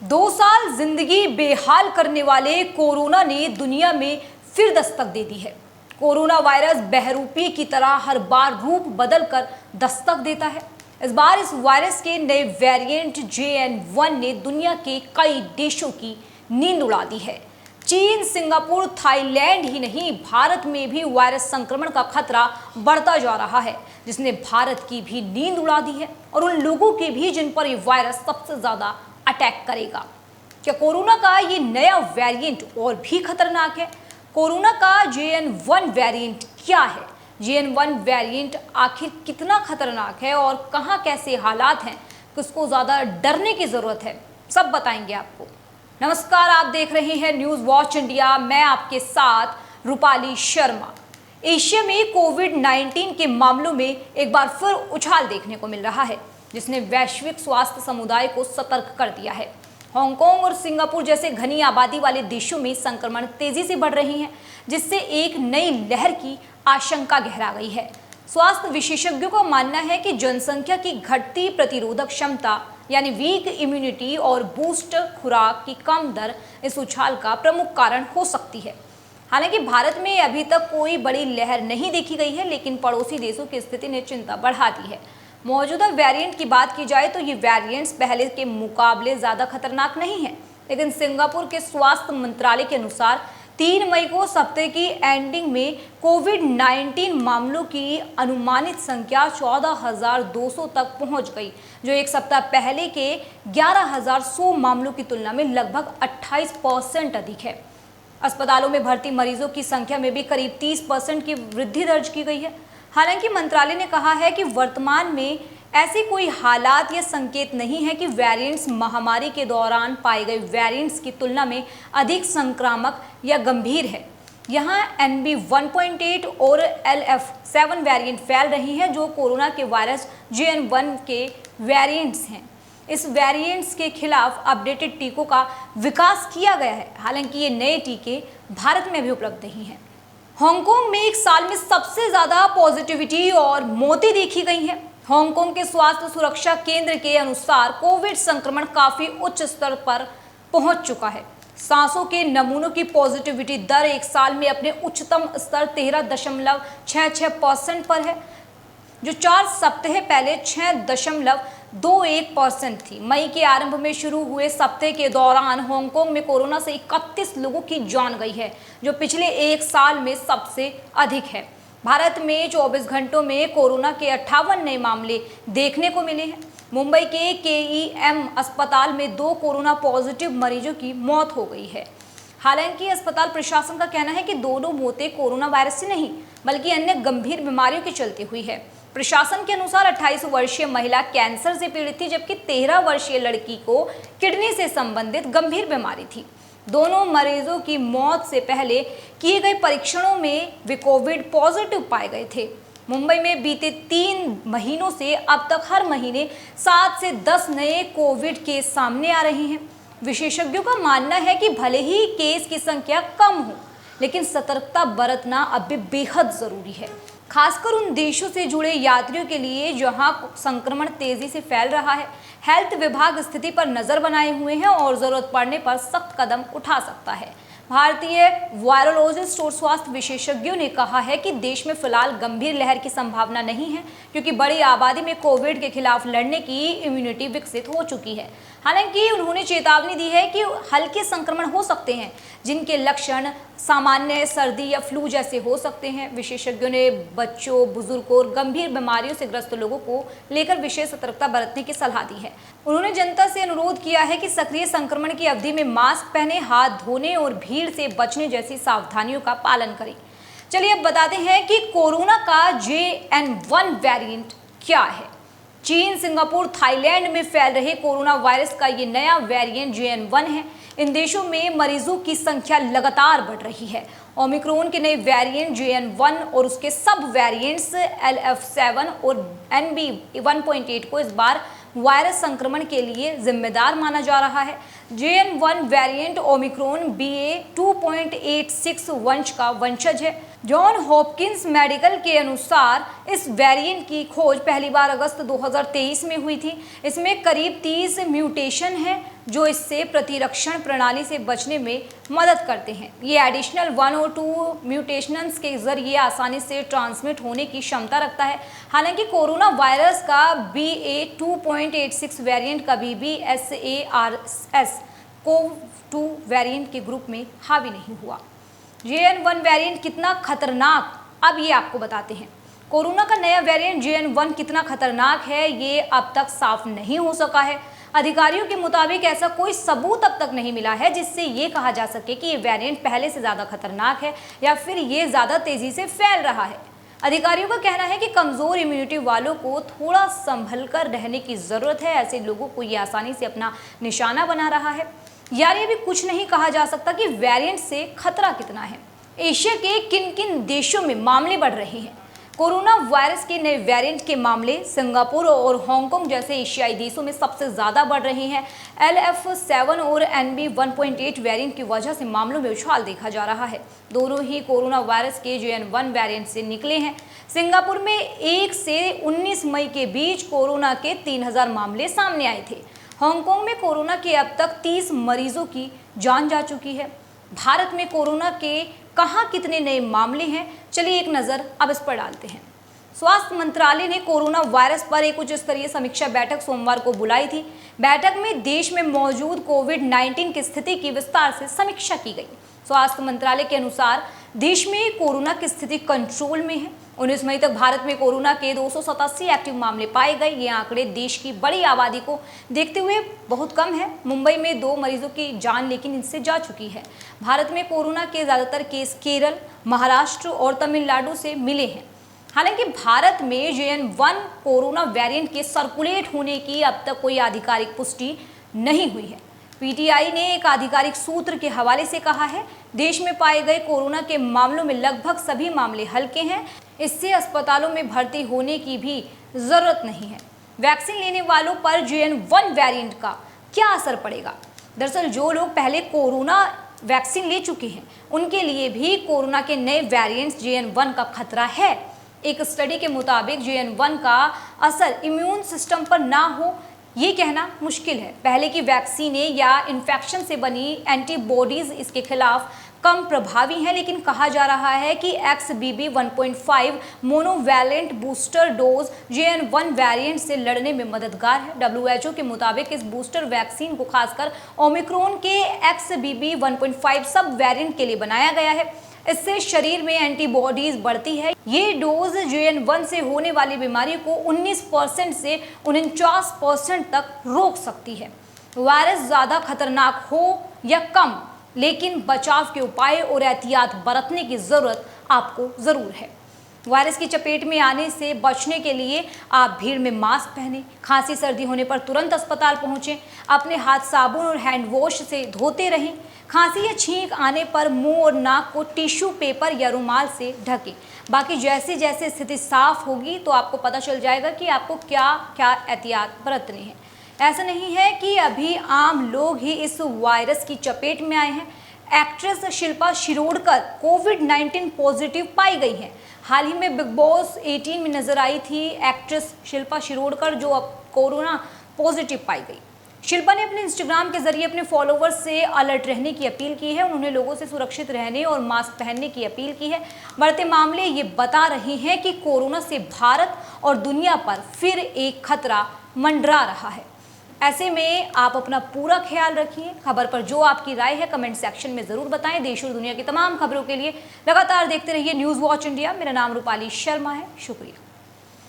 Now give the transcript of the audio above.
2 साल जिंदगी बेहाल करने वाले कोरोना ने दुनिया में फिर दस्तक दे दी है। कोरोना वायरस बहरूपी की तरह हर बार रूप बदलकर दस्तक देता है। इस बार इस वायरस के नए वेरिएंट JN1 ने दुनिया के कई देशों की नींद उड़ा दी है। चीन, सिंगापुर, थाईलैंड ही नहीं, भारत में भी वायरस संक्रमण का खतरा बढ़ता जा रहा है, जिसने भारत की भी नींद उड़ा दी है और उन लोगों की भी जिन पर ये वायरस सबसे ज्यादा अटैक करेगा। क्या कोरोना का ये नया वेरिएंट और भी खतरनाक है? कोरोना का JN1 वेरिएंट क्या है? JN1 वेरिएंट आखिर कितना खतरनाक है और कहां कैसे हालात हैं, किसको ज्यादा डरने की जरूरत है, सब बताएंगे आपको। नमस्कार, आप देख रहे हैं न्यूज वॉच इंडिया। मैं आपके साथ रूपाली शर्मा। एशिया में कोविड-19 के मामलों में एक बार फिर उछाल देखने को मिल रहा है, जिसने वैश्विक स्वास्थ्य समुदाय को सतर्क कर दिया है। हांगकांग और सिंगापुर जैसे घनी आबादी वाले देशों में संक्रमण तेजी से बढ़ रही है, जिससे एक नई लहर की आशंका गहरा गई है। स्वास्थ्य विशेषज्ञों का मानना है कि जनसंख्या की घटती प्रतिरोधक क्षमता यानी वीक इम्यूनिटी और बूस्टर खुराक की कम दर इस उछाल का प्रमुख कारण हो सकती है। हालांकि भारत में अभी तक कोई बड़ी लहर नहीं देखी गई है, लेकिन पड़ोसी देशों की स्थिति ने चिंता बढ़ा दी है। मौजूदा वेरिएंट की बात की जाए तो ये वेरिएंट्स पहले के मुकाबले ज़्यादा खतरनाक नहीं है, लेकिन सिंगापुर के स्वास्थ्य मंत्रालय के अनुसार 3 मई को सप्ताह की एंडिंग में कोविड-19 मामलों की अनुमानित संख्या 14,200 तक पहुंच गई, जो एक सप्ताह पहले के 11,100 मामलों की तुलना में लगभग 28% अधिक है। अस्पतालों में भर्ती मरीजों की संख्या में भी करीब 30% की वृद्धि दर्ज की गई है। हालांकि मंत्रालय ने कहा है कि वर्तमान में ऐसे कोई हालात या संकेत नहीं है कि वेरिएंट्स महामारी के दौरान पाए गए वेरिएंट्स की तुलना में अधिक संक्रामक या गंभीर है। यहाँ NB1.8 और LF7 वेरिएंट फैल रही हैं, जो कोरोना के वायरस JN1 के वेरिएंट्स हैं। इस वेरिएंट्स के खिलाफ अपडेटेड टीकों का विकास किया गया है। हालांकि ये नए टीके भारत में भी उपलब्ध नहीं हैं। हांगकांग में एक साल में सबसे ज्यादा पॉजिटिविटी और मौतें देखी गई हैं। हांगकांग के स्वास्थ्य सुरक्षा केंद्र के अनुसार कोविड संक्रमण काफी उच्च स्तर पर पहुंच चुका है। सांसों के नमूनों की पॉजिटिविटी दर एक साल में अपने उच्चतम स्तर 13.66% पर है, जो 4 सप्ताह पहले 6.21% थी। मई के आरंभ में शुरू हुए सप्ताह के दौरान हांगकांग में कोरोना से 31 लोगों की जान गई है, जो पिछले एक साल में सबसे अधिक है। भारत में 24 घंटों में कोरोना के 58 नए मामले देखने को मिले हैं। मुंबई के KEM अस्पताल में 2 कोरोना पॉजिटिव मरीजों की मौत हो गई है। हालांकि अस्पताल प्रशासन का कहना है कि दोनों मौतें कोरोना वायरस से नहीं, बल्कि अन्य गंभीर बीमारियों के चलते हुई है। प्रशासन के अनुसार 28 वर्षीय महिला कैंसर से पीड़ित थी, जबकि 13 वर्षीय लड़की को किडनी से संबंधित गंभीर बीमारी थी। दोनों मरीजों की मौत से पहले किए गए परीक्षणों में वे कोविड पॉजिटिव पाए गए थे। मुंबई में बीते 3 महीनों से अब तक हर महीने 7 से 10 नए कोविड केस सामने आ रहे हैं। विशेषज्ञों का मानना है कि भले ही केस की संख्या कम हो, लेकिन सतर्कता बरतना अब भी बेहद जरूरी है, खासकर उन देशों से जुड़े यात्रियों के लिए जहां संक्रमण तेजी से फैल रहा है। हेल्थ विभाग स्थिति पर नजर बनाए हुए हैं और जरूरत पड़ने पर सख्त कदम उठा सकता है। भारतीय वायरोलॉजिस्ट और स्वास्थ्य विशेषज्ञों ने कहा है कि देश में फिलहाल गंभीर लहर की संभावना नहीं है, क्योंकि बड़ी आबादी में कोविड के खिलाफ लड़ने की इम्यूनिटी विकसित हो चुकी है। हालांकि उन्होंने चेतावनी दी है कि हल्के संक्रमण हो सकते हैं, जिनके लक्षण सामान्य सर्दी या फ्लू जैसे हो सकते हैं। विशेषज्ञों ने बच्चों, बुजुर्गों और गंभीर बीमारियों से ग्रस्त लोगों को लेकर विशेष सतर्कता बरतने की सलाह दी है। उन्होंने जनता से अनुरोध किया है कि सक्रिय संक्रमण की अवधि में मास्क पहने, हाथ धोने और भीड़ से बचने जैसी सावधानियों का पालन करें। चलिए अब बताते हैं कि कोरोना का JN1 वेरिएंट क्या है। चीन, सिंगापुर, थाईलैंड में फैल रहे कोरोना वायरस का ये नया वेरिएंट JN1 है। इन देशों में मरीजों की संख्या लगातार बढ़ रही है। ओमिक्रॉन के नए वेरिएंट JN1 और उसके सब वेरिएंट्स LF7 और NB1.8 को इस बार वायरस संक्रमण के लिए जिम्मेदार माना जा रहा है। JN1 वेरिएंट ओमिक्रॉन BA2.86 वंश का वंशज है, जॉन हॉपकिंस मेडिकल के अनुसार इस वेरिएंट की खोज पहली बार अगस्त 2023 में हुई थी। इसमें करीब 30 म्यूटेशन हैं जो इससे प्रतिरक्षण प्रणाली से बचने में मदद करते हैं। ये एडिशनल 1 और 2 म्यूटेशंस के जरिए आसानी से ट्रांसमिट होने की क्षमता रखता है। हालांकि कोरोना वायरस का BA.2.86 वेरिएंट कभी भी SARS-CoV-2 वेरिएंट के ग्रुप में हावी नहीं हुआ। JN.1 वेरिएंट कितना खतरनाक, अब ये आपको बताते हैं। कोरोना का नया वेरिएंट JN.1 कितना खतरनाक है ये अब तक साफ नहीं हो सका है। अधिकारियों के मुताबिक ऐसा कोई सबूत अब तक नहीं मिला है जिससे ये कहा जा सके कि ये वेरिएंट पहले से ज़्यादा खतरनाक है या फिर ये ज़्यादा तेज़ी से फैल रहा है। अधिकारियों का कहना है कि कमज़ोर इम्यूनिटी वालों को थोड़ा संभल कर रहने की ज़रूरत है। ऐसे लोगों को ये आसानी से अपना निशाना बना रहा है। यार ये भी कुछ नहीं कहा जा सकता कि वेरिएंट से खतरा कितना है। एशिया के किन किन देशों में मामले बढ़ रहे हैं। कोरोना वायरस के नए वेरिएंट के मामले सिंगापुर और हांगकांग जैसे एशियाई देशों में सबसे ज़्यादा बढ़ रहे हैं। LF7 और NB1.8 वेरिएंट की वजह से मामलों में उछाल देखा जा रहा है। दोनों ही कोरोना वायरस के JN.1 वेरिएंट से निकले हैं। सिंगापुर में 1 से 19 मई के बीच कोरोना के 3000 मामले सामने आए थे। हांगकांग में कोरोना के अब तक 30 मरीजों की जान जा चुकी है। भारत में कोरोना के कहाँ कितने नए मामले हैं, चलिए एक नज़र अब इस पर डालते हैं। स्वास्थ्य मंत्रालय ने कोरोना वायरस पर एक उच्च स्तरीय समीक्षा बैठक सोमवार को बुलाई थी। बैठक में देश में मौजूद कोविड-19 की स्थिति की विस्तार से समीक्षा की गई। स्वास्थ्य मंत्रालय के अनुसार देश में कोरोना की स्थिति कंट्रोल में है। 19 मई तक भारत में कोरोना के 287 एक्टिव मामले पाए गए। ये आंकड़े देश की बड़ी आबादी को देखते हुए बहुत कम है। मुंबई में 2 मरीजों की जान लेकिन इनसे जा चुकी है। भारत में कोरोना के ज़्यादातर केस केरल, महाराष्ट्र और तमिलनाडु से मिले हैं। हालांकि भारत में JN.1 कोरोना वेरिएंट के सर्कुलेट होने की अब तक कोई आधिकारिक पुष्टि नहीं हुई है। PTI ने एक आधिकारिक सूत्र के हवाले से कहा है, देश में पाए गए कोरोना के मामलों में लगभग सभी मामले हल्के हैं। इससे अस्पतालों में भर्ती होने की भी ज़रूरत नहीं है। वैक्सीन लेने वालों पर JN.1 वेरिएंट का क्या असर पड़ेगा? दरअसल जो लोग पहले कोरोना वैक्सीन ले चुके हैं उनके लिए भी कोरोना के नए वेरिएंट्स JN.1 का खतरा है। एक स्टडी के मुताबिक JN.1 का असर इम्यून सिस्टम पर ना हो ये कहना मुश्किल है। पहले की वैक्सीनें या इन्फेक्शन से बनी एंटीबॉडीज इसके खिलाफ कम प्रभावी हैं, लेकिन कहा जा रहा है कि XBB 1.5 monovalent booster dose JN.1 variant से लड़ने में मददगार है। WHO के मुताबिक इस बूस्टर वैक्सीन को खासकर ओमिक्रॉन के XBB 1.5 सब वेरिएंट के लिए बनाया गया है। इससे शरीर में एंटीबॉडीज बढ़ती है। ये डोज JN.1 से होने वाली बीमारी को 19% से 49% तक रोक सकती है। वायरस ज़्यादा खतरनाक हो या कम, लेकिन बचाव के उपाय और एहतियात बरतने की ज़रूरत आपको ज़रूर है। वायरस की चपेट में आने से बचने के लिए आप भीड़ में मास्क पहनें, खांसी सर्दी होने पर तुरंत अस्पताल पहुंचें, अपने हाथ साबुन और हैंड वॉश से धोते रहें। खांसी या छींक आने पर मुंह और नाक को टिश्यू पेपर या रुमाल से ढकें। बाकी जैसे जैसे स्थिति साफ होगी तो आपको पता चल जाएगा कि आपको क्या क्या एहतियात बरतने हैं। ऐसा नहीं है कि अभी आम लोग ही इस वायरस की चपेट में आए हैं। एक्ट्रेस शिल्पा शिरोडकर कोविड-19 पॉजिटिव पाई गई हैं। हाल ही में बिग बॉस 18 में नजर आई थी एक्ट्रेस शिल्पा शिरोडकर जो अब कोरोना पॉजिटिव पाई गई। शिल्पा ने अपने इंस्टाग्राम के जरिए अपने फॉलोवर्स से अलर्ट रहने की अपील की है। उन्होंने लोगों से सुरक्षित रहने और मास्क पहनने की अपील की है। बढ़ते मामले ये बता रहे हैं कि कोरोना से भारत और दुनिया पर फिर एक खतरा मंडरा रहा है। ऐसे में आप अपना पूरा ख्याल रखिए। खबर पर जो आपकी राय है कमेंट सेक्शन में ज़रूर बताएं। देश और दुनिया की तमाम खबरों के लिए लगातार देखते रहिए न्यूज़ वॉच इंडिया। मेरा नाम रूपाली शर्मा है। शुक्रिया।